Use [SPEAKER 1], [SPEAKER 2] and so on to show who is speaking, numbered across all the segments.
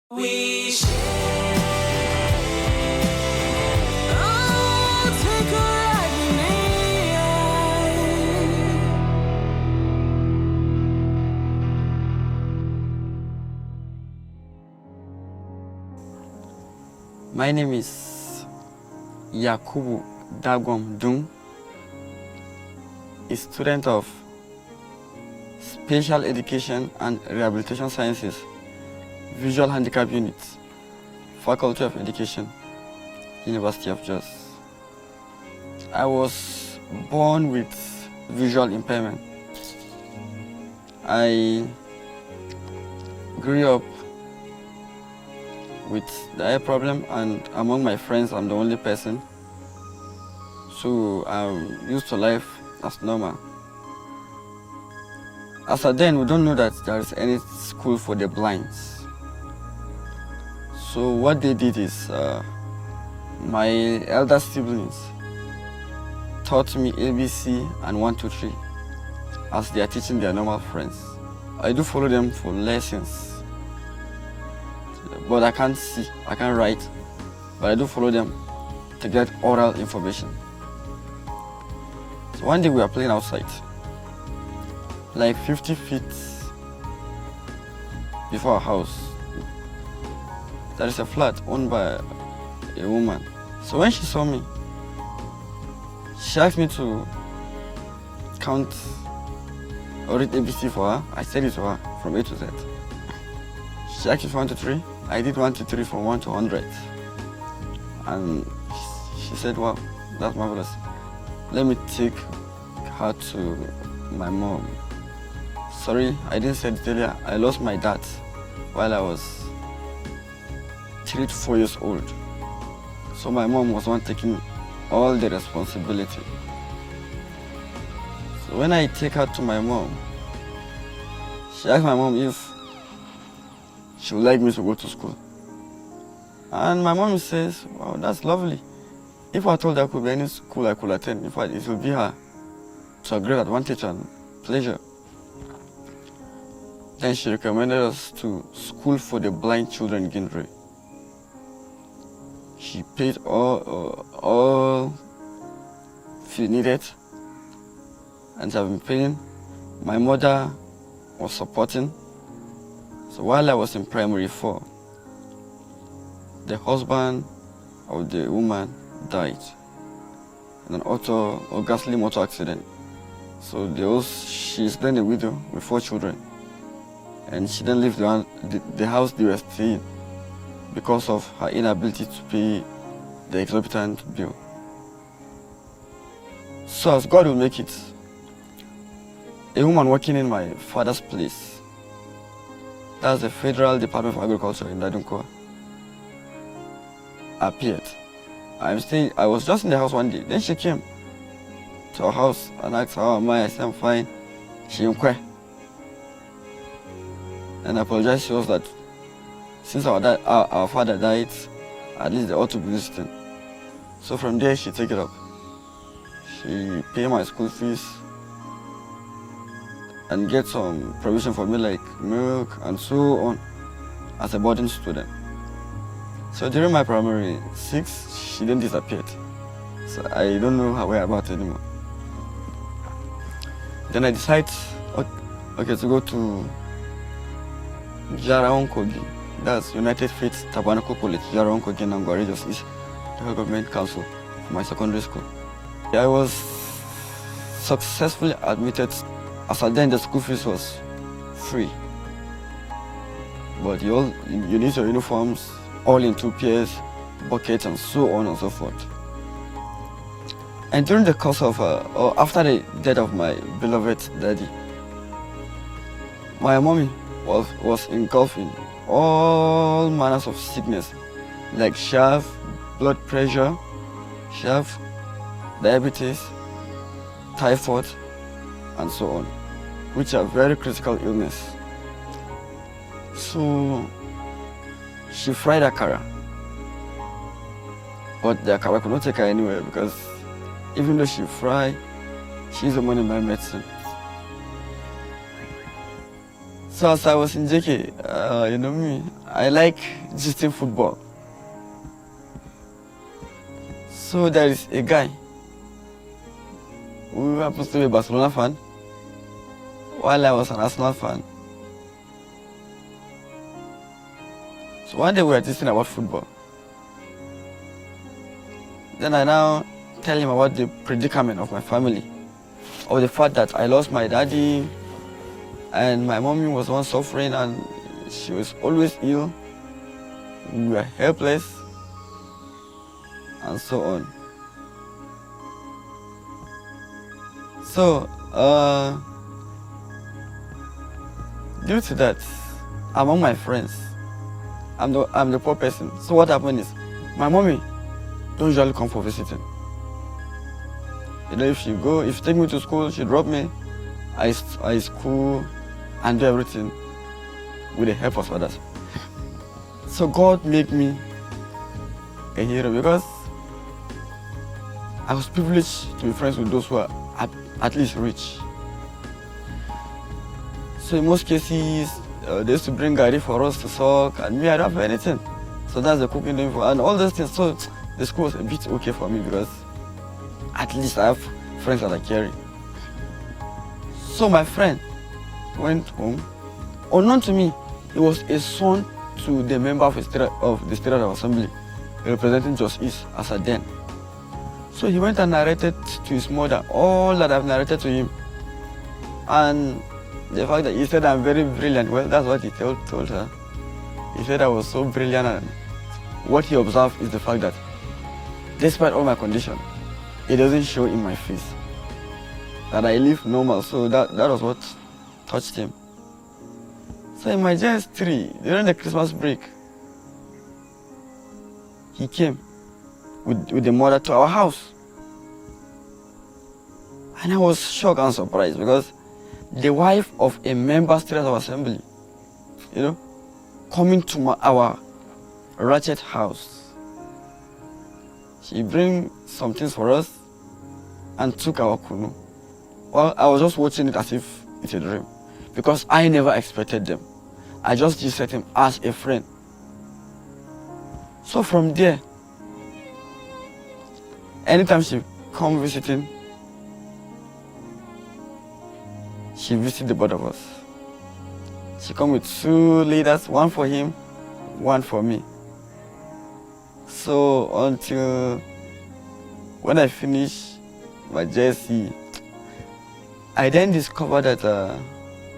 [SPEAKER 1] We share. Oh, take a ride with me.
[SPEAKER 2] My name is Yakubu Dagwom Dung, a student of Special Education and Rehabilitation Sciences, Visual Handicap Unit, Faculty of Education, University of Jos. I was born with visual impairment. I grew up with the eye problem, and among my friends I'm the only person, so I'm used to life as normal. As of then, we don't know that there is any school for the blinds. So what they did is, my elder siblings taught me ABC and 1, 2, 3 as they are teaching their normal friends. I do follow them for lessons, but I can't see, I can't write, but I do follow them to get oral information. So one day we were playing outside, like 50 feet before our house. There is a flat owned by a woman. So when she saw me, she asked me to count or read ABC for her. I said it to her from A to Z. She asked me for 1 to 3. I did 1 to 3 from 1 to 100. And she said, wow, that's marvelous. Let me take her to my mom. Sorry, I didn't say it earlier. I lost my dad while I was 3 to 4 years old. So my mom was one taking all the responsibility. So when I take her to my mom, she asked my mom if she would like me to go to school. And my mom says, wow, that's lovely. If I told her I could be any school I could attend, in fact, it will be her to a great advantage and pleasure. Then she recommended us to School for the Blind Children in Gindre. She paid all she needed, and I've been paying. My mother was supporting. So while I was in primary 4, the husband of the woman died in an ghastly motor accident. So she's then a widow with 4 children, and she didn't leave the house they were staying because of her inability to pay the exorbitant bill. So as God will make it, a woman working in my father's place, that's the Federal Department of Agriculture in Dadunkoa, appeared. I was just in the house one day. Then she came to our house and asked, how am I? I said, I'm fine. She inquired. And I apologized to us that since our father died, at least they ought to be listening. So from there, she took it up. She paid my school fees and get some provision for me like milk and so on as a boarding student. So during my primary 6, she then disappeared. So I don't know her whereabouts anymore. Then I decided, okay, to go to Kogi. That's United Faith Tabernacle College, Kogi, inaugurated East Local Government Council for my secondary school. I was successfully admitted. As at then, the school fees was free. But you need your uniforms, all in 2 pairs, buckets, and so on and so forth. And during the course of, or after the death of my beloved daddy, my mommy was engulfed in all manners of sickness, like blood pressure, diabetes, typhoid, and so on, which are very critical illness. So she fried akara, but the akara could not take her anywhere because even though she fried, she's the money in my medicine. So as I was in JK, you know me, I like gisting football. So there is a guy who happens to be a Barcelona fan, while I was an Arsenal fan. So one day we were talking about football. Then I now tell him about the predicament of my family, of the fact that I lost my daddy, and my mommy was once suffering and she was always ill. We were helpless, and so on. So, due to that, among my friends, I'm the poor person. So what happened is, my mommy don't usually come for visiting. You know, if she take me to school, she drop me, I school and do everything with the help of others. So God made me a hero because I was privileged to be friends with those who are at least rich. So in most cases, they used to bring gari for us to soak, and me, I don't have anything. So that's the cooking doing for, and all those things. So the school was a bit okay for me because at least I have friends that I carry. So my friend went home. Unknown to me, he was a son to the member of the State Assembly representing Jos East as a then. So he went and narrated to his mother all that I've narrated to him. And the fact that he said I'm very brilliant, well, that's what he told her. He said I was so brilliant, and what he observed is the fact that despite all my condition, it doesn't show in my face that I live normal. So that was what touched him. So in my JS3, during the Christmas break, he came with the mother to our house. And I was shocked and surprised because the wife of a member state of assembly, you know, coming to our ratchet house. She bring some things for us and took our kunu. Well, I was just watching it as if it's a dream because I never expected them. I just visited him as a friend. So from there, anytime she come visiting, she visit the both of us. She come with 2 leaders, one for him, one for me. So until when I finish my JSC, I then discovered that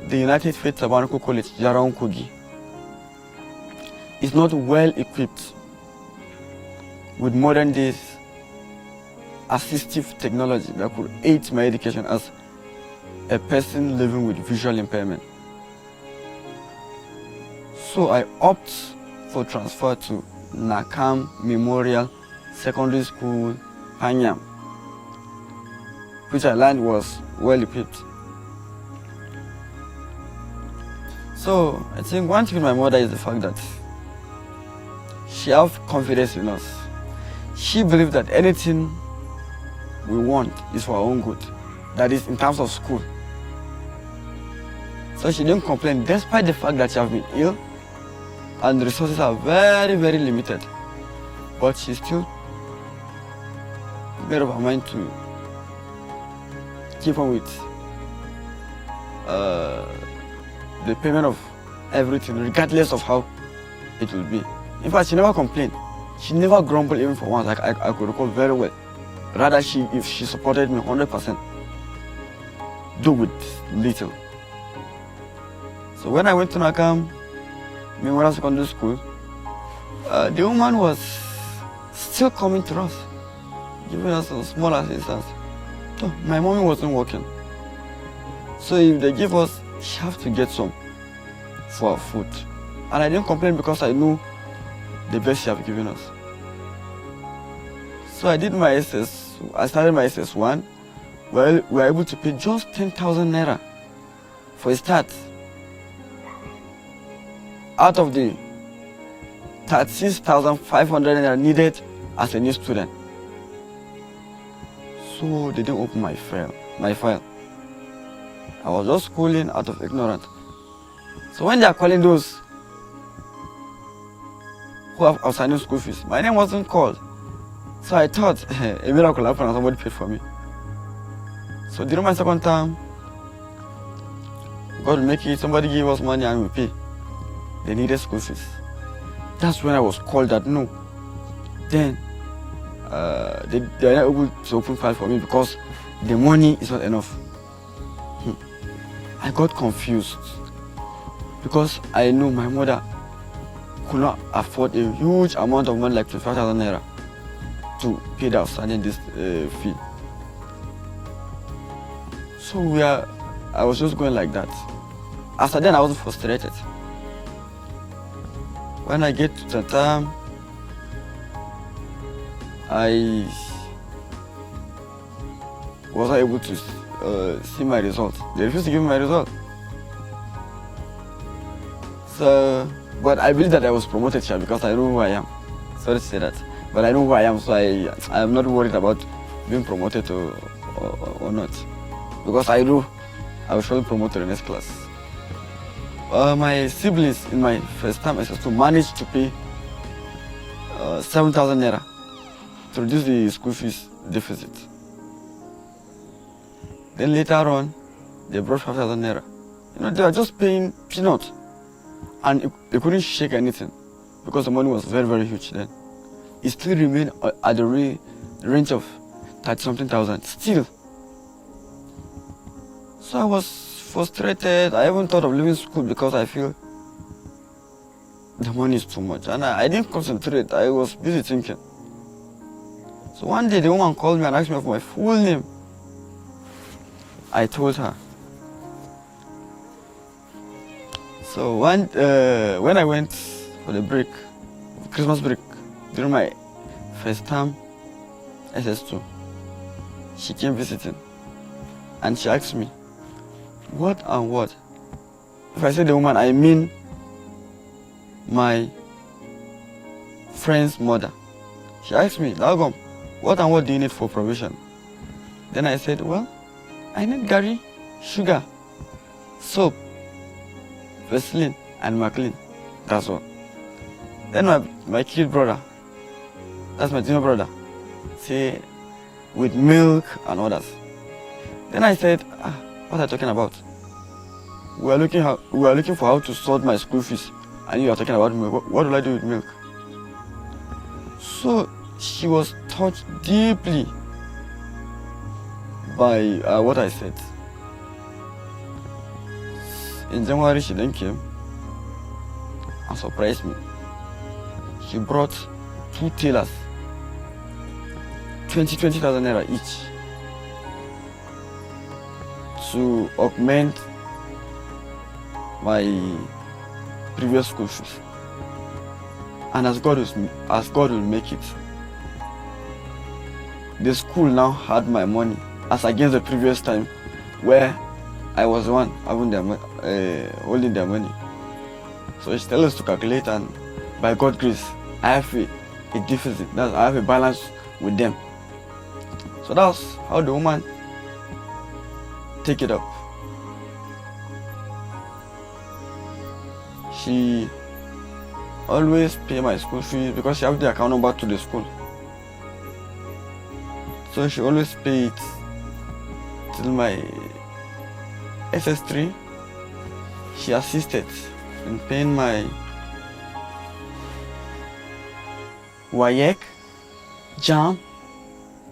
[SPEAKER 2] the United Faith Tabernacle College, Jaraon Kogi, is not well equipped with modern days assistive technology that could aid my education as a person living with visual impairment. So I opt for transfer to Nakam Memorial Secondary School, Panyam, which I learned was well equipped. So I think one thing with my mother is the fact that she has confidence in us. She believes that anything we want is for our own good, that is in terms of school. So she didn't complain despite the fact that she has been ill and the resources are very, very limited. But she still made up her mind to keep on with the payment of everything, regardless of how it will be. In fact, she never complained. She never grumbled even for once, like I could recall very well. Rather, if she supported me 100%, do with little. So when I went to Nakam Memorial Secondary School, the woman was still coming to us, giving us some small assistance. So my mommy wasn't working. So if they give us, she have to get some for our food. And I didn't complain because I knew the best she have given us. So I did my I started my SS1. Well, we were able to pay just 10,000 naira for a start. Out of the 36,500 naira needed as a new student. So they didn't open my file. I was just schooling out of ignorance. So when they are calling those who are outstanding school fees. My name wasn't called. So I thought a miracle happened and somebody paid for me. So during my second term, God will make it, somebody gave us money and we pay. They needed school fees. That's when I was called that no. Then they are not able to open file for me because the money is not enough. I got confused because I know my mother could not afford a huge amount of money like 25,000 naira to pay the outstanding this fee. So I was just going like that. After then I was frustrated. When I get to the term, I was not able to see my result. They refused to give me my result. So, but I believe that I was promoted here because I know who I am. Sorry to say that, but I know who I am, so I am not worried about being promoted or not, because I know I will surely promote to the next class. My siblings in my first time SS2 managed to pay 7,000 naira to reduce the school fees deficit. Then later on, they brought 5,000 naira. They were just paying peanuts, and they couldn't shake anything because the money was very, very huge then. It still remained at the range of 30-something thousand still. So I was frustrated. I even thought of leaving school because I feel the money is too much, and I didn't concentrate. I was busy thinking. So one day the woman called me and asked me for my full name. I told her. So when I went for the break, Christmas break, during my first term SS2, she came visiting and she asked me, what and what? If I say the woman, I mean my friend's mother. She asked me, Dagwom, what and what do you need for provision? Then I said, well, I need gari, sugar, soap, Vaseline, and Maclean. That's all. Then my kid brother, that's my junior brother, say with milk and others. Then I said, what are you talking about? We are looking for how to sort my school fees, and you are talking about milk. What will I do with milk? So she was touched deeply by what I said. In January, she then came and surprised me. She brought 2 tailors, 20,000 naira each, to augment my previous school fees. And as God will make it, the school now had my money, as against the previous time where I was the one having holding their money. So she tells us to calculate, and by God's grace, I have a deficit. I have a balance with them. So that's how the woman take it up. She always pay my school fees because she have the account number to the school. So she always pay it till my SS3. She assisted in paying my WAEC, JAM,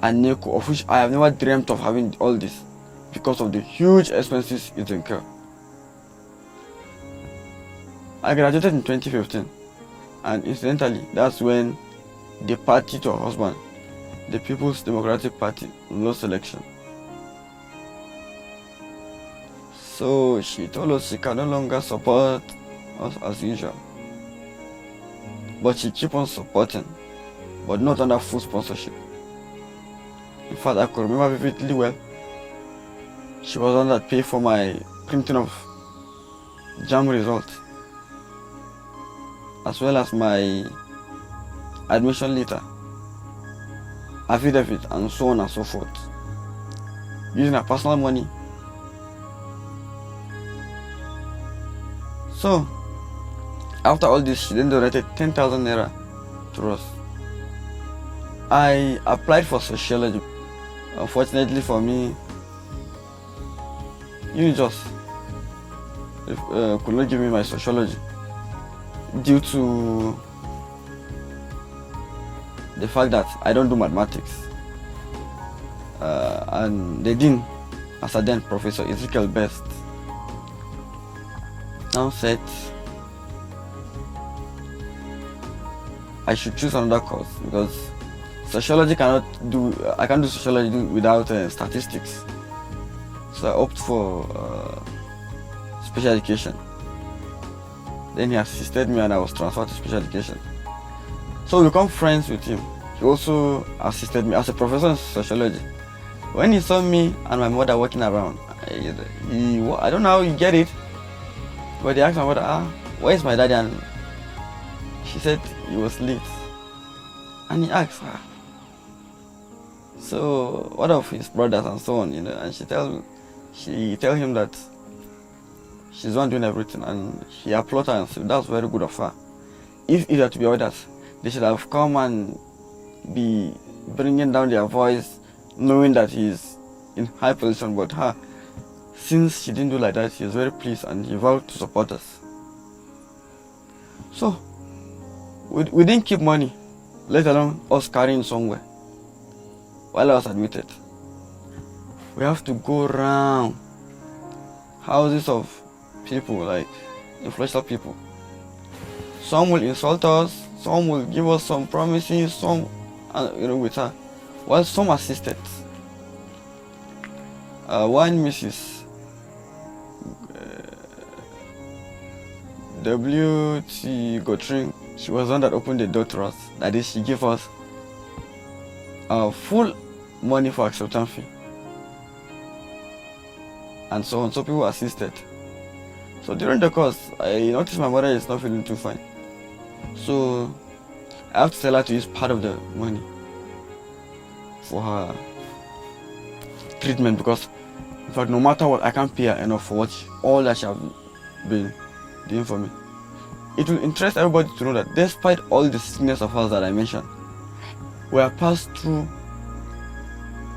[SPEAKER 2] and NECO, of which I have never dreamt of having all this because of the huge expenses it incurred. I graduated in 2015, and incidentally, that's when the party to her husband, the People's Democratic Party, lost election. So she told us she can no longer support us as usual, but she keep on supporting, but not under full sponsorship. In fact, I could remember vividly well, she was the one that paid for my printing of JAM results, as well as my admission letter, affidavit, and so on and so forth, using her personal money. So, after all this, she then donated 10,000 naira to us. I applied for sociology. Unfortunately for me, just could not give me my sociology due to the fact that I don't do mathematics. And the dean, as a then Professor Ezekiel Best, now said I should choose another course because sociology I can't do sociology without statistics. So I opt for special education. Then he assisted me and I was transferred to special education. So we become friends with him. He also assisted me as a professor in sociology. When he saw me and my mother walking around, I don't know how he get it, but he asked my mother, where is my daddy? And she said he was late. And he asked her, so what of his brothers and so on, and she tell him that she's the one doing everything, and he applauded her and said that's very good of her. If it were to be others, they should have come and be bringing down their voice, knowing that he's in high position, but her, since she didn't do like that, he was very pleased and he vowed to support us. So we didn't keep money, let alone us carrying somewhere. While I was admitted, we have to go around houses of people, like influential people. Some will insult us, some will give us some promises, some with her, while some assisted. One Mrs. W.T. Gotring, she was the one that opened the door to us. That is, she gave us full money for acceptance fee and so on. So people assisted. So during the course, I noticed my mother is not feeling too fine. So I have to tell her to use part of the money for her treatment, because in fact, no matter what, I can't pay her enough for all that she has been doing for me. It will interest everybody to know that despite all the sickness of us that I mentioned, we have passed through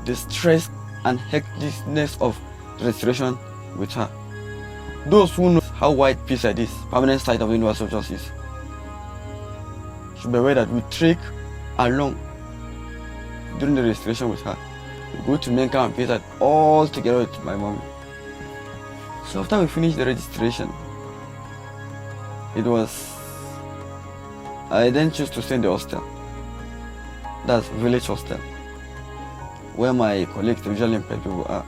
[SPEAKER 2] the stress and hecticness of restoration with her. Those who know how wide peace like this, permanent site of the universal justice, should be aware that we trek along during the restoration with her. We go to Menka and Peter all together with my mom. So after we finished the registration, I then chose to stay in the hostel. That's village hostel, where my colleagues, the visually impaired people, are.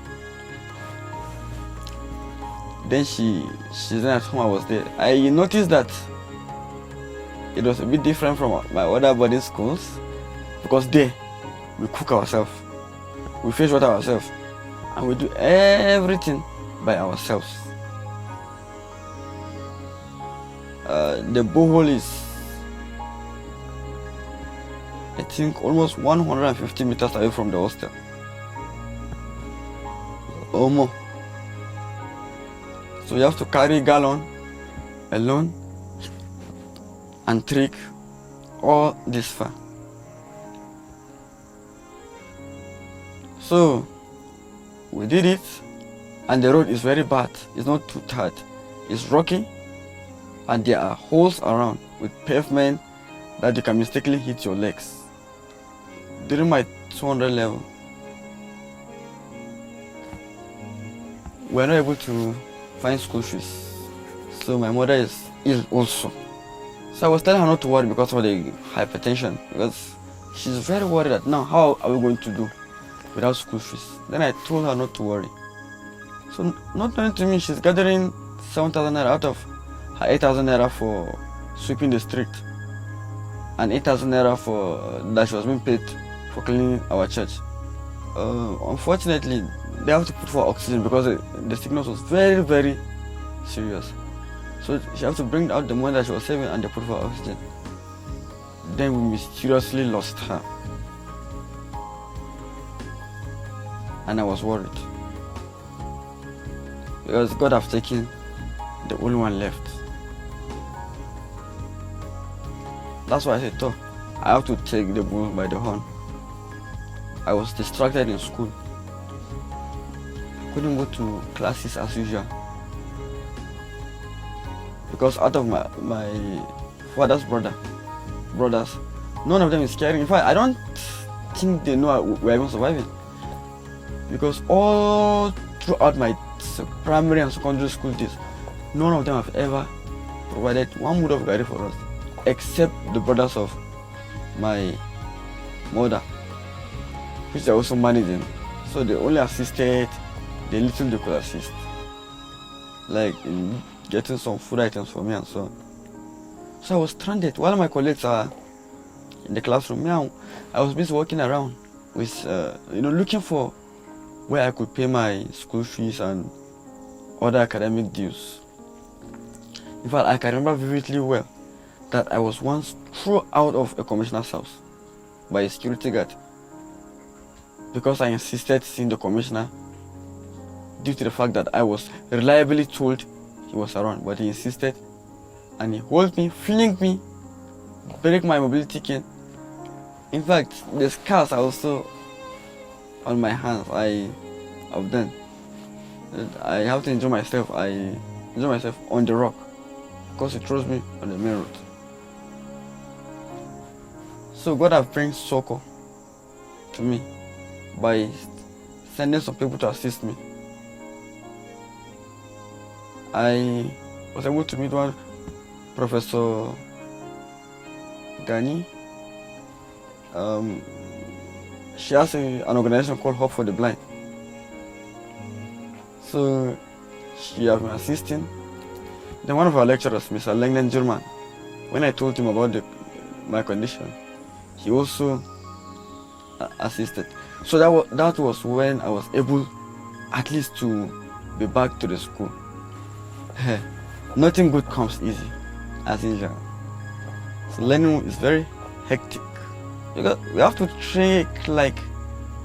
[SPEAKER 2] Then she's then at home, I was there. I noticed that it was a bit different from my other boarding schools, because there we cook ourselves, we fetch water ourselves, and we do everything by ourselves. The borehole is, I think, almost 150 meters away from the hostel or more. So you have to carry gallon alone and trek all this far. So we did it, and the road is very bad. It's not too tight, it's rocky, and there are holes around with pavement that you can mistakenly hit your legs. During my 200 level, we are not able to find school fees, so my mother is ill also. So I was telling her not to worry because of the hypertension, because she's very worried that now how are we going to do without school fees. Then I told her not to worry. So not knowing to me, she's gathering 7,000 naira out of her 8,000 naira for sweeping the street, and 8,000 naira for that she was being paid for cleaning our church. Unfortunately, they have to put for oxygen because the sickness was very, very serious. So she had to bring out the money that she was saving and they put for oxygen. Then we mysteriously lost her, and I was worried because God have taken the only one left. That's why I said, I have to take the bull by the horn. I was distracted in school. I couldn't go to classes as usual. Because out of my father's brothers, none of them is caring. In fact, I don't think they know we're even surviving. Because all throughout my primary and secondary school days, none of them have ever provided one mood of gari for us, except the brothers of my mother, which they're also managing. So they only assisted the little they could assist, like in getting some food items for me and so on. So I was stranded while my colleagues are in the classroom. Now I was busy walking around with looking for where I could pay my school fees and other academic dues. In fact, I can remember vividly well that I was once thrown out of a commissioner's house by a security guard because I insisted seeing the commissioner due to the fact that I was reliably told he was around, but he insisted, and he held me, flinged me, break my mobility cane. In fact, the scars are also on my hands. I've done. I have to enjoy myself. I enjoy myself on the rock because it throws me on the main road. So God has brought succor to me by sending some people to assist me. I was able to meet one Professor Gani. She has an organization called Hope for the Blind. So she has been assisting. Then one of our lecturers, Mr. Langden German, when I told him about my condition, he also assisted. So that was when I was able at least to be back to the school. Nothing good comes easy, as usual. So learning is very hectic. Because we have to trek like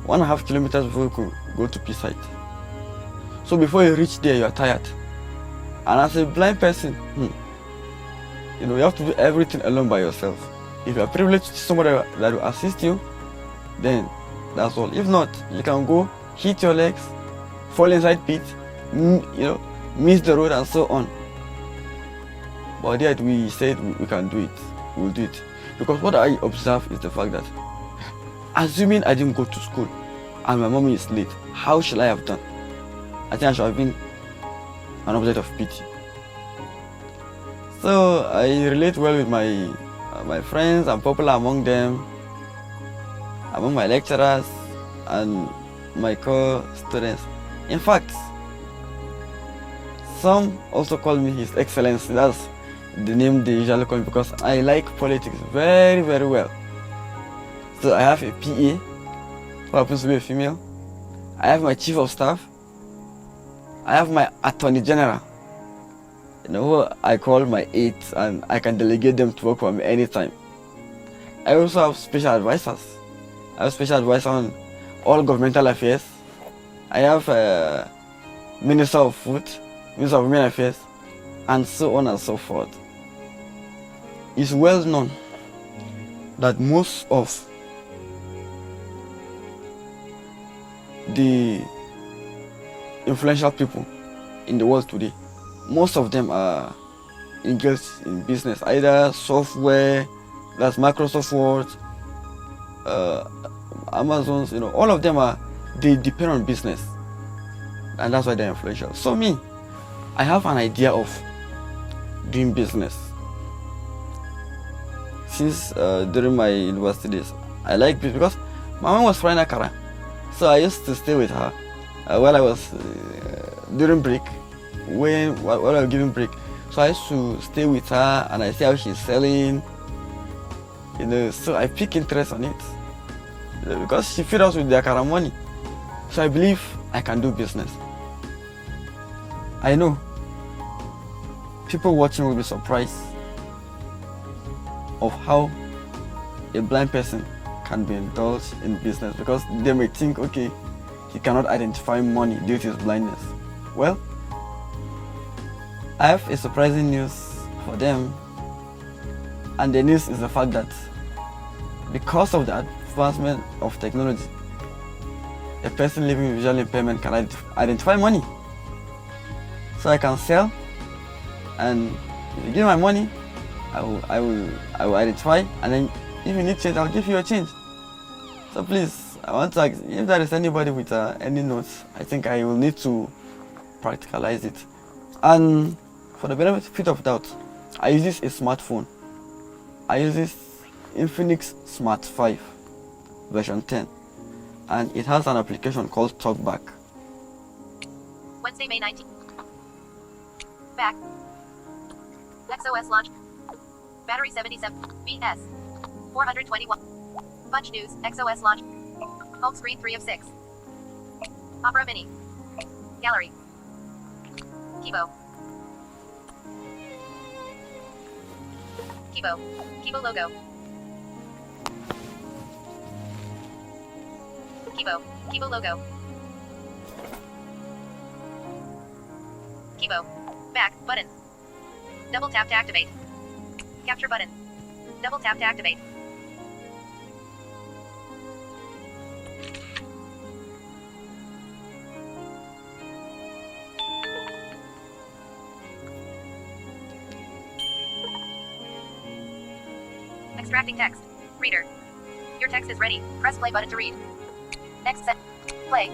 [SPEAKER 2] 1.5 kilometers before we could go to P-site. So before you reach there, you are tired. And as a blind person, you have to do everything alone by yourself. If you are privileged to somebody that will assist you, then that's all. If not, you can go hit your legs, fall inside pit, miss the road and so on. But yet we said we can do it. We'll do it. Because what I observe is the fact that, assuming I didn't go to school and my mommy is late, how should I have done? I think I should have been an object of pity. So I relate well with my friends. I'm popular among them, among my lecturers and my co-students. In fact, some also call me His Excellency. That's the name they usually call me because I like politics very, very well. So I have a PA who happens to be a female. I have my chief of staff. I have my attorney general, who I call my aides, and I can delegate them to work for me anytime. I also have special advisors. I have special advisor on all governmental affairs. I have a Minister of Food, Minister of Women Affairs, and so on and so forth. It's well known that most of the influential people in the world today, most of them are engaged in business, either software, that's Microsoft Word, Amazon's, all of them they depend on business, and that's why they're influential. So me, I have an idea of doing business. Since during my university days, I like business because my mom was frying akara, so I used to stay with her while I was during break, while I was giving break. So I used to stay with her and I see how she's selling, so I pick interest on it because she feeds us with the akara money. So I believe I can do business. I know people watching will be surprised of how a blind person can be indulged in business because they may think, okay, he cannot identify money due to his blindness. Well, I have a surprising news for them, and the news is the fact that Because of the advancement of technology, a person living with visual impairment can identify money. So I can sell, and if you give me my money, I will identify, and then if you need change, I'll give you a change. So please, I want to ask if there is anybody with any notes. I think I will need to practicalize it. And for the benefit of doubt, I use this a smartphone. I use this Infinix Smart 5 version 10, and it has an application called Talkback.
[SPEAKER 3] Wednesday, May 19th. Back. XOS launch. Battery 77. BS. 421. Bunch News. XOS launch. Home screen 3 of 6. Opera Mini. Gallery. Kibo. Kibo. Kibo logo. Kibo. Kibo logo. Kibo. Back button. Double tap to activate. Capture button. Double tap to activate. Extracting text. Reader. Your text is ready. Press play button to read. Next set. Play.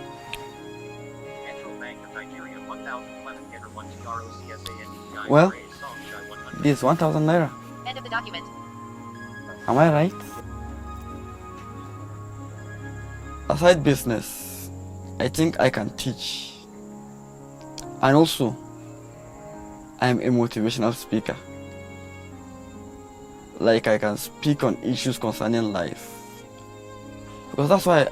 [SPEAKER 4] Central Bank of Nigeria 1011 header 1 TROCSANDI.
[SPEAKER 2] Well, this 1,000 naira.
[SPEAKER 3] End of the document.
[SPEAKER 2] Am I right? Aside business, I think I can teach. And also, I am a motivational speaker. Like I can speak on issues concerning life. Because that's why,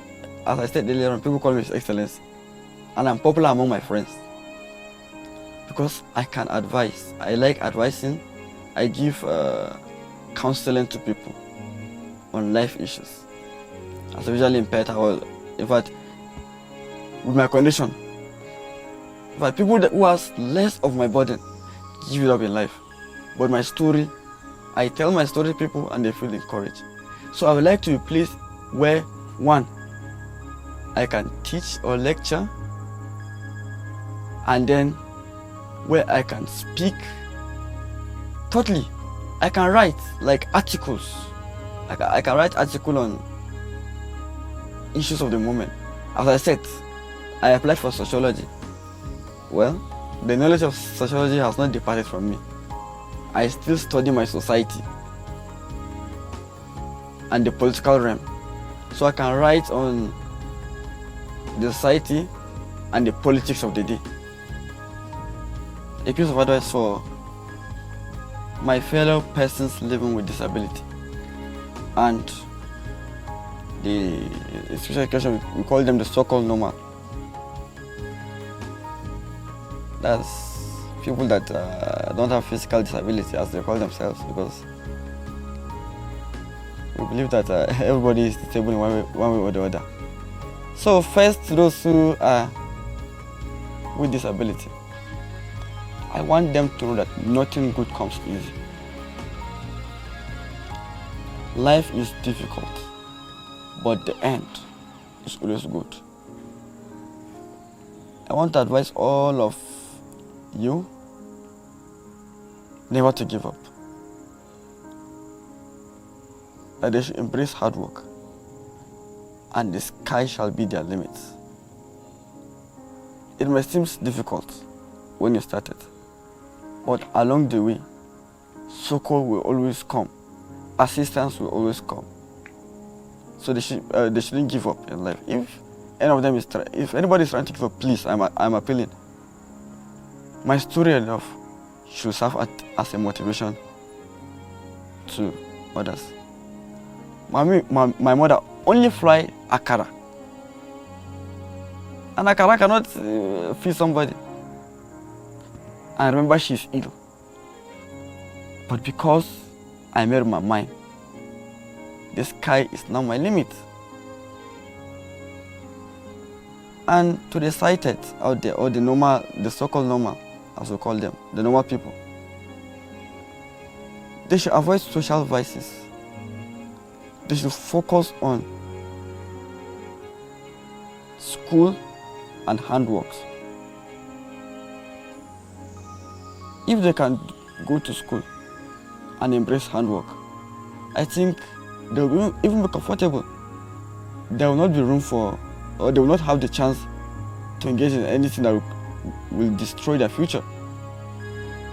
[SPEAKER 2] as I said earlier on, people call me His Excellency. And I'm popular among my friends. Because I can advise. I like advising. I give counseling to people on life issues. As a visually impaired, in fact, with my condition, but people who has less of my burden give it up in life. But my story, I tell my story to people and they feel encouraged. So I would like to be placed where, one, I can teach or lecture, and then where I can speak. Thirdly, I can write like articles. I can write article on issues of the moment. As I said, I applied for sociology. Well, the knowledge of sociology has not departed from me. I still study my society and the political realm. So I can write on the society and the politics of the day. A piece of advice for my fellow persons living with disability and the special education, we call them the so-called normal. That's people that don't have physical disability, as they call themselves, because we believe that everybody is disabled in one way or the other. So first, to those who are with disability, I want them to know that nothing good comes easy. Life is difficult, but the end is always good. I want to advise all of you never to give up. That they should embrace hard work, and the sky shall be their limit. It may seem difficult when you started, but along the way, succor will always come, assistance will always come. So they shouldn't give up in life. If any of them if anybody is trying to give up, please, I'm appealing. My story enough should serve as a motivation to others. My mother only fry akara, and akara cannot feed somebody. I remember she's ill, but because I made my mind, the sky is now my limit. And to the sighted out there, or the so-called normal, as we call them, the normal people, they should avoid social vices. they should focus on school and handworks. If they can go to school and embrace handwork, I think they will even be comfortable. There will not be room for, or they will not have the chance to engage in anything that will destroy their future.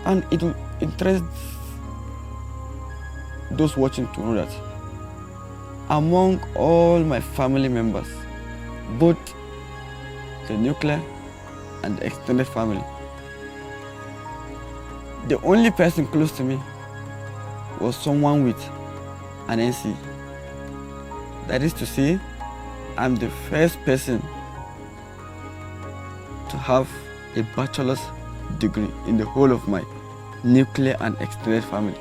[SPEAKER 2] And it will interest those watching to know that among all my family members, both the nuclear and the extended family, the only person close to me was someone with an NC. That is to say, I'm the first person to have a bachelor's degree in the whole of my nuclear and extended family.